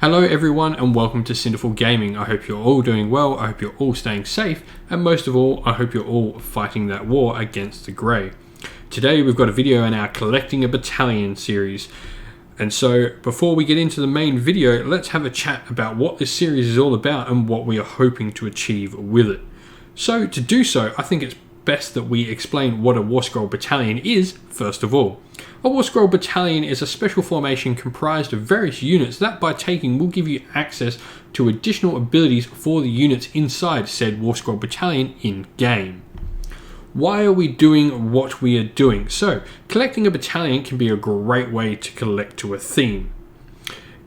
Hello everyone and welcome to Cinderful Gaming. I hope you're all doing well, I hope you're all staying safe, and most of all, I hope you're all fighting that war against the Grey. Today we've got a video in our Collecting a Battalion series. And so before we get into the main video, let's have a chat about what this series is all about and what we are hoping to achieve with it. So to do so, I think it's best that we explain what a War Scroll Battalion is first of all. A War Scroll Battalion is a special formation comprised of various units that by taking will give you access to additional abilities for the units inside said War Scroll Battalion in game. Why are we doing what we are doing? So, collecting a battalion can be a great way to collect to a theme.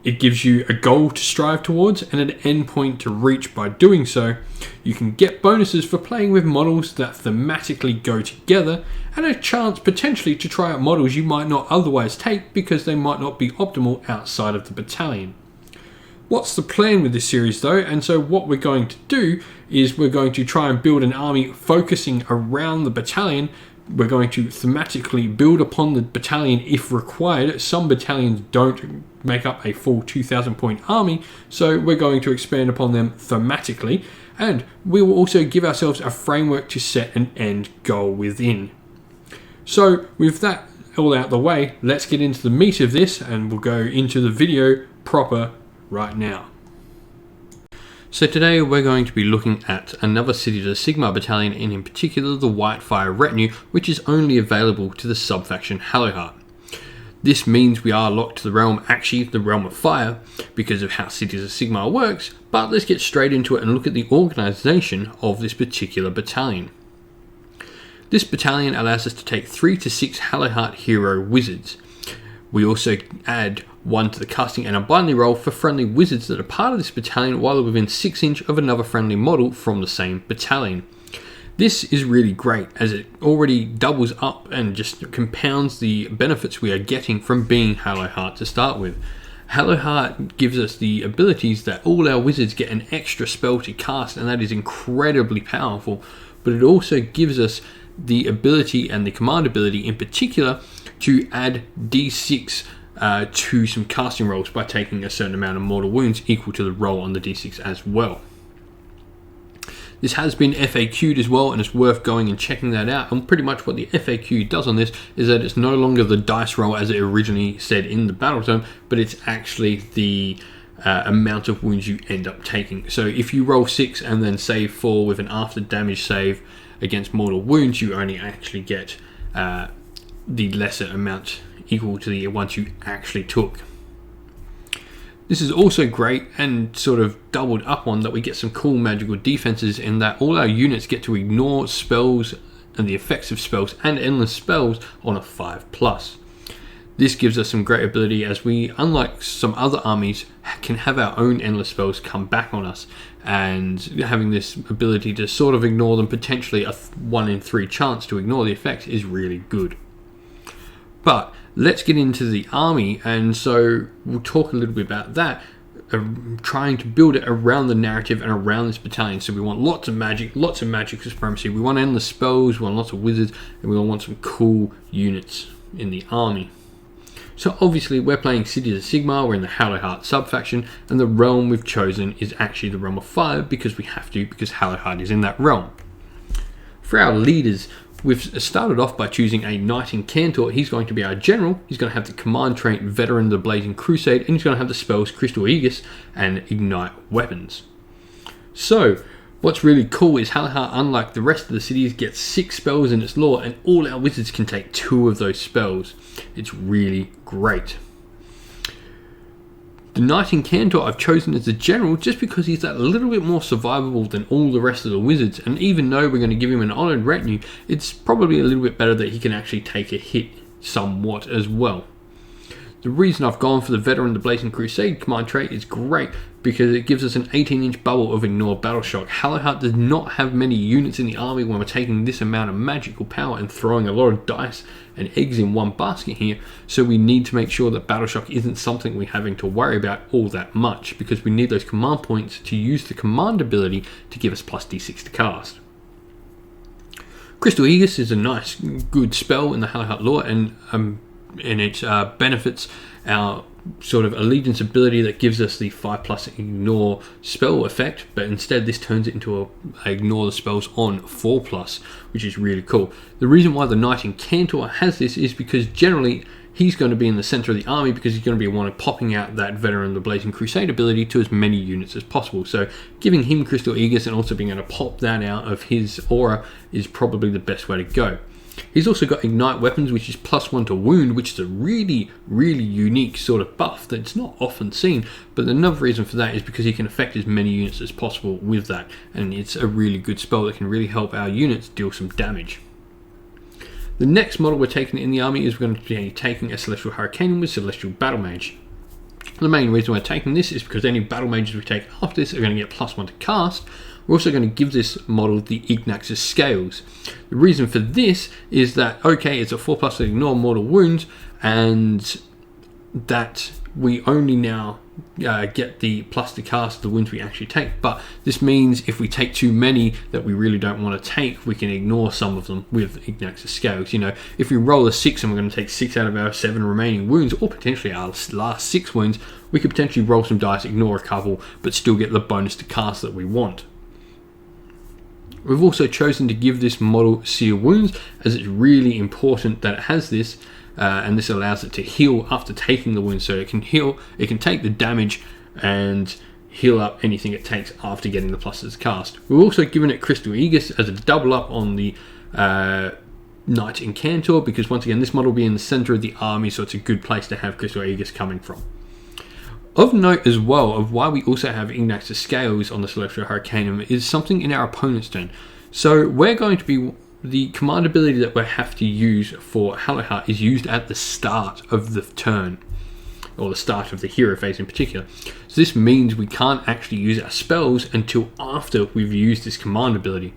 It gives you a goal to strive towards and an endpoint to reach. By doing so, you can get bonuses for playing with models that thematically go together and a chance potentially to try out models you might not otherwise take because they might not be optimal outside of the battalion. What's the plan with this series though? And so what we're going to do is we're going to try and build an army focusing around the battalion. We're going to thematically build upon the battalion if required. Some battalions don't make up a full 2,000 point army, so we're going to expand upon them thematically, and we will also give ourselves a framework to set an end goal within. So with that all out the way, let's get into the meat of this and we'll go into the video proper right now. So today we're going to be looking at another city to the Sigmar battalion, and in particular the Whitefire Retinue, which is only available to the subfaction Hallowheart. This means we are locked to the realm, actually the realm of fire, because of how Cities of Sigmar works, but let's get straight into it and look at the organisation of this particular battalion. This battalion allows us to take 3 to 6 Hallowheart hero wizards. We also add 1 to the casting and unbinding roll for friendly wizards that are part of this battalion while they're within 6 inch of another friendly model from the same battalion. This is really great as it already doubles up and just compounds the benefits we are getting from being Hallowheart to start with. Hallowheart gives us the abilities that all our wizards get an extra spell to cast, and that is incredibly powerful, but it also gives us the ability and the command ability in particular to add d6 to some casting rolls by taking a certain amount of mortal wounds equal to the roll on the d6 as well. This has been FAQ'd as well, and it's worth going and checking that out. And pretty much what the FAQ does on this is that it's no longer the dice roll as it originally said in the Battletome, but it's actually the amount of wounds you end up taking. So if you roll 6 and then save 4 with an after damage save against mortal wounds, you only actually get the lesser amount equal to the ones you actually took. This is also great and sort of doubled up on that we get some cool magical defenses in that all our units get to ignore spells and the effects of spells and endless spells on a 5+. This gives us some great ability as we, unlike some other armies, can have our own endless spells come back on us, and having this ability to sort of ignore them, potentially a 1 in 3 chance to ignore the effects, is really good. But let's get into the army, and so we'll talk a little bit about that, trying to build it around the narrative and around this battalion. So we want lots of magic supremacy, we want endless spells, we want lots of wizards, and we want some cool units in the army. So obviously we're playing Cities of Sigmar, we're in the Hallowheart subfaction, and the realm we've chosen is actually the realm of fire because we have to, because Hallowheart is in that realm. For our leaders, we've started off by choosing a Knight in Cantor. He's going to be our general. He's going to have the command trait Veteran of the Blazing Crusade, and he's going to have the spells Crystal Aegis and Ignite Weapons. So what's really cool is Hallowheart, unlike the rest of the cities, gets 6 spells in its lore, and all our wizards can take 2 of those spells. It's really great. The Knight in Cantor I've chosen as the general just because he's a little bit more survivable than all the rest of the wizards, and even though we're going to give him an honoured retinue, it's probably a little bit better that he can actually take a hit somewhat as well. The reason I've gone for the Veteran of the Blazing Crusade command trait is great because it gives us an 18-inch bubble of Ignore Battle Shock. Hallowheart does not have many units in the army when we're taking this amount of magical power and throwing a lot of dice and eggs in one basket here, so we need to make sure that Battle Shock isn't something we're having to worry about all that much, because we need those command points to use the command ability to give us plus d6 to cast. Crystal Aegis is a nice, good spell in the Hallowheart lore, and it benefits our sort of allegiance ability that gives us the 5+ ignore spell effect, but instead this turns it into a ignore the spells on 4+, which is really cool. The reason why the Knight Incantor has this is because generally he's going to be in the center of the army, because he's going to be one of popping out that Veteran of the Blazing Crusade ability to as many units as possible. So giving him Crystal Aegis and also being able to pop that out of his aura is probably the best way to go. He's also got Ignite Weapons, which is +1 to wound, which is a really, really unique sort of buff that's not often seen. But another reason for that is because he can affect as many units as possible with that. And it's a really good spell that can really help our units deal some damage. The next model we're taking in the army is we're going to be taking a Celestial Hurricane with Celestial Battle Mage. The main reason we're taking this is because any Battle Mages we take after this are going to get +1 to cast. We're also going to give this model the Ignax's Scales. The reason for this is that, okay, it's a 4+ to ignore mortal wounds, and that we only now get the + to cast the wounds we actually take, but this means if we take too many that we really don't want to take, we can ignore some of them with Ignax's Scales. You know, if we roll a 6 and we're going to take 6 out of our 7 remaining wounds, or potentially our last 6 wounds, we could potentially roll some dice, ignore a couple, but still get the bonus to cast that we want. We've also chosen to give this model Seer Wounds, as it's really important that it has this, and this allows it to heal after taking the wound. So it can heal, it can take the damage and heal up anything it takes after getting the pluses cast. We've also given it Crystal Aegis as a double up on the Knight Incantor, because once again this model will be in the center of the army, so it's a good place to have Crystal Aegis coming from. Of note as well, of why we also have Ignax's Scales on the Celestial Hurricane, is something in our opponent's turn. So we're going to be, the command ability that we have to use for Hallowheart is used at the start of the turn, or the start of the hero phase in particular. So this means we can't actually use our spells until after we've used this command ability.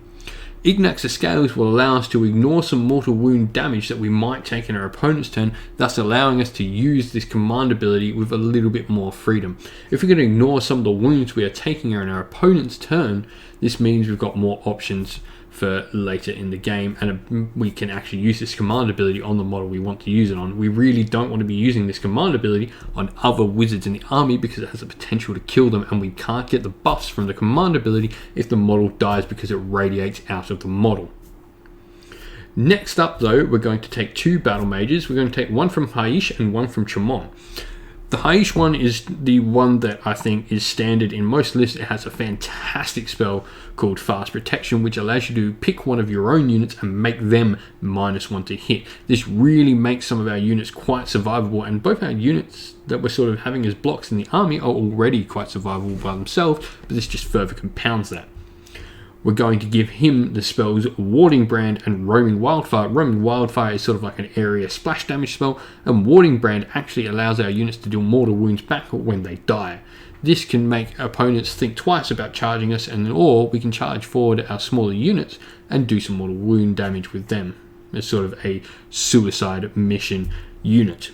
Ignax's Scales will allow us to ignore some mortal wound damage that we might take in our opponent's turn, thus allowing us to use this command ability with a little bit more freedom. If we're going to ignore some of the wounds we are taking in our opponent's turn, this means we've got more options for later in the game, and we can actually use this command ability on the model we want to use it on. We really don't want to be using this command ability on other wizards in the army, because it has the potential to kill them, and we can't get the buffs from the command ability if the model dies, because it radiates out of the model. Next up though, we're going to take 2 battle mages. We're going to take one from Haish and one from Chamon. The Haish one is the one that I think is standard in most lists. It has a fantastic spell called Fast Protection, which allows you to pick one of your own units and make them -1 to hit. This really makes some of our units quite survivable, and both our units that we're sort of having as blocks in the army are already quite survivable by themselves, but this just further compounds that. We're going to give him the spells Warding Brand and Roaming Wildfire. Roaming Wildfire is sort of like an area splash damage spell, and Warding Brand actually allows our units to deal mortal wounds back when they die. This can make opponents think twice about charging us, or we can charge forward our smaller units and do some mortal wound damage with them. It's sort of a suicide mission unit.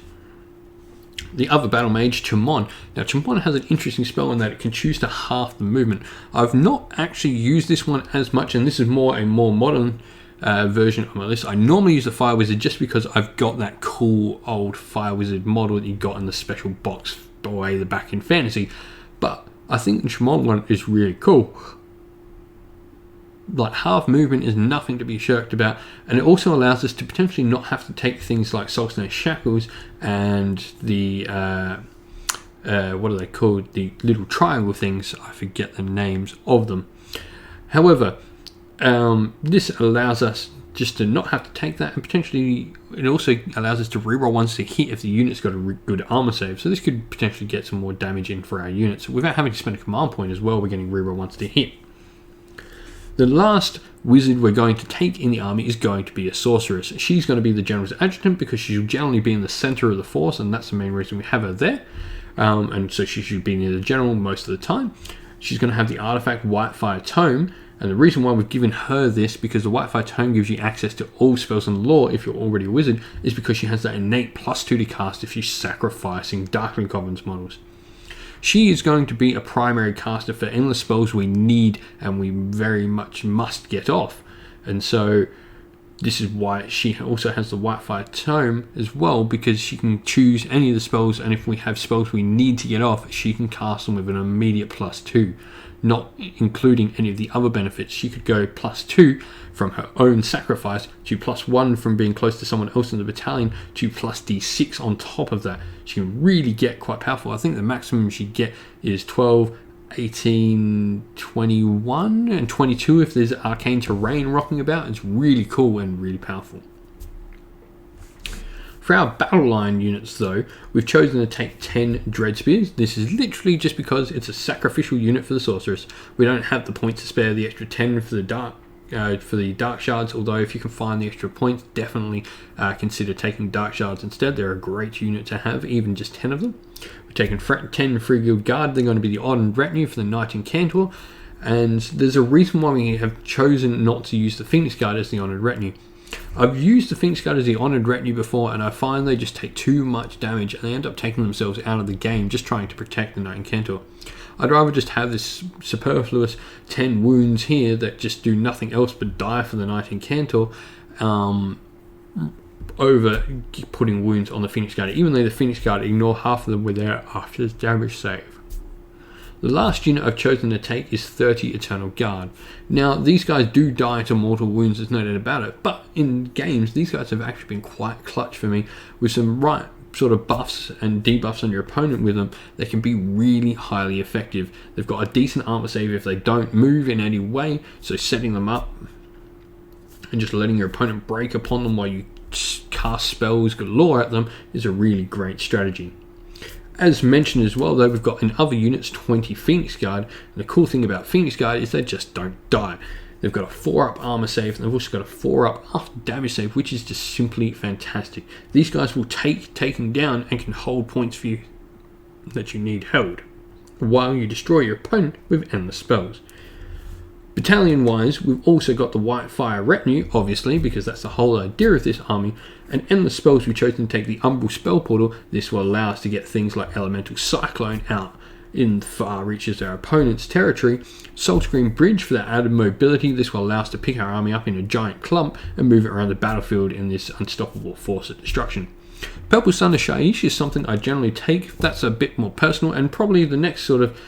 The other battle mage, Chamon. Now Chamon has an interesting spell in that it can choose to half the movement. I've not actually used this one as much, and this is a more modern version of my list. I normally use the Fire Wizard just because I've got that cool old Fire Wizard model that you got in the special box way the back in Fantasy, but I think the Chamon one is really cool. Like, half movement is nothing to be shirked about, and it also allows us to potentially not have to take things like Soulsnare Shackles and the what are they called, the little triangle things, I forget the names of them. However, this allows us just to not have to take that, and potentially it also allows us to reroll ones to hit if the unit's got a good armor save, so this could potentially get some more damage in for our units without having to spend a command point as well. We're getting reroll ones to hit. The last wizard we're going to take in the army is going to be a Sorceress. She's going to be the General's Adjutant, because she'll generally be in the center of the force, and that's the main reason we have her there. And so she should be near the General most of the time. She's going to have the artifact Whitefire Tome, and the reason why we've given her this, because the Whitefire Tome gives you access to all spells and lore if you're already a wizard, is because she has that innate +2 to cast if you're sacrificing Darkling Covenants models. She is going to be a primary caster for endless spells we need and we very much must get off. And so This is why she also has the Whitefire Tome as well, because she can choose any of the spells, and if we have spells we need to get off, she can cast them with an immediate +2, not including any of the other benefits. She could go +2 from her own sacrifice to +1 from being close to someone else in the battalion to +d6 on top of that. She can really get quite powerful. I think the maximum she'd get is 12, 18, 21 and 22 if there's arcane terrain rocking about. It's really cool and really powerful. For our battle line units though, we've chosen to take 10 Dread Spears. This is literally just because it's a sacrificial unit for the Sorceress. We don't have the points to spare the extra 10 for the Dark Shards, although if you can find the extra points, definitely consider taking Dark Shards instead. They're a great unit to have, even just 10 of them. We've taken 10 Free Guild Guard. They're going to be the Honoured Retinue for the Knight Incantor, and there's a reason why we have chosen not to use the Phoenix Guard as the Honoured Retinue. I've used the Phoenix Guard as the Honoured Retinue before, and I find they just take too much damage and they end up taking themselves out of the game just trying to protect the Knight Incantor. I'd rather just have this superfluous 10 wounds here that just do nothing else but die for the Knight Incantor, over putting wounds on the Phoenix Guard, even though the Phoenix Guard ignore half of them with their after damage save. The last unit I've chosen to take is 30 Eternal Guard. Now, these guys do die to mortal wounds, there's no doubt about it, but in games, these guys have actually been quite clutch for me. With some right sort of buffs and debuffs on your opponent with them, they can be really highly effective. They've got a decent armor save if they don't move in any way, so setting them up and just letting your opponent break upon them while you cast spells galore at them is a really great strategy. As mentioned as well though, we've got in other units 20 Phoenix Guard, and the cool thing about Phoenix Guard is they just don't die. They've got a 4-up armor save, and they've also got a 4-up after damage save, which is just simply fantastic. These guys will take taking down and can hold points for you that you need held, while you destroy your opponent with endless spells. Battalion wise, we've also got the Whitefire Retinue, obviously, because that's the whole idea of this army, and endless spells. We've chosen to take the Umbral Spell Portal. This will allow us to get things like Elemental Cyclone out in far reaches of our opponent's territory. Soul Scream Bridge for that added mobility. This will allow us to pick our army up in a giant clump and move it around the battlefield in this unstoppable force of destruction. Purple Thunder Shaiish is something I generally take. That's a bit more personal, and probably the next sort of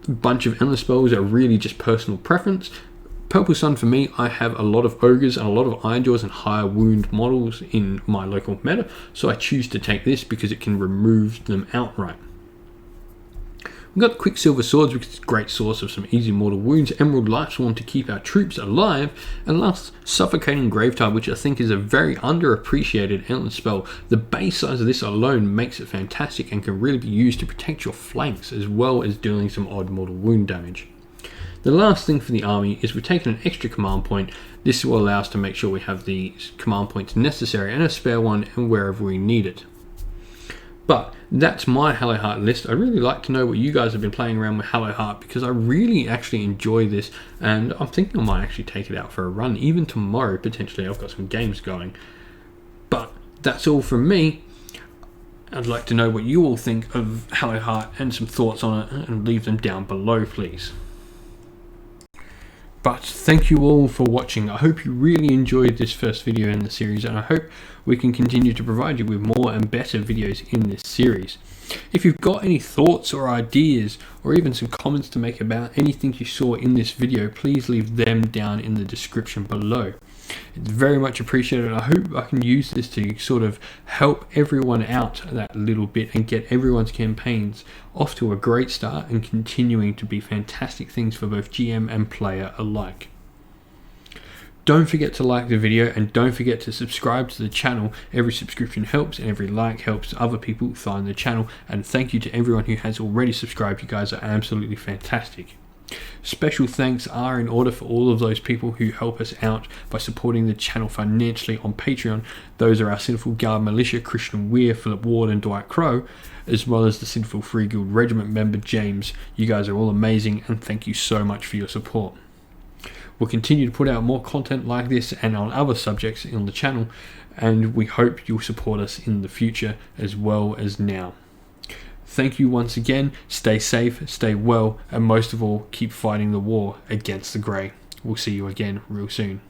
bunch of endless spells are really just personal preference. Purple Sun for me, I have a lot of ogres and a lot of Ironjaws and higher wound models in my local meta, so I choose to take this because it can remove them outright. We've got Quicksilver Swords, which is a great source of some easy mortal wounds, Emerald Lightsworn to keep our troops alive, and last, Suffocating Gravetide, which I think is a very underappreciated endless spell. The base size of this alone makes it fantastic and can really be used to protect your flanks as well as dealing some odd mortal wound damage. The last thing for the army is we've taken an extra command point. This will allow us to make sure we have the command points necessary and a spare one and wherever we need it. But that's my Hallowheart list. I really like to know what you guys have been playing around with Hallowheart, because I really actually enjoy this, and I'm thinking I might actually take it out for a run even tomorrow potentially. I've got some games going. But that's all from me. I'd like to know what you all think of Hallowheart and some thoughts on it, and leave them down below please. But thank you all for watching. I hope you really enjoyed this first video in the series, and I hope we can continue to provide you with more and better videos in this series. If you've got any thoughts or ideas, or even some comments to make about anything you saw in this video, please leave them down in the description below. It's very much appreciated. I hope I can use this to sort of help everyone out that little bit and get everyone's campaigns off to a great start and continuing to be fantastic things for both GM and player alike. Don't forget to like the video, and don't forget to subscribe to the channel. Every subscription helps, and every like helps other people find the channel. And thank you to everyone who has already subscribed. You guys are absolutely fantastic. Special thanks are in order for all of those people who help us out by supporting the channel financially on Patreon. Those are our Sinful Guard Militia, Christian Weir, Philip Ward and Dwight Crow, as well as the Sinful Free Guild Regiment member James. You guys are all amazing, and thank you so much for your support. We'll continue to put out more content like this and on other subjects on the channel, and we hope you'll support us in the future as well as now. Thank you once again. Stay safe, stay well, and most of all, keep fighting the war against the Grey. We'll see you again real soon.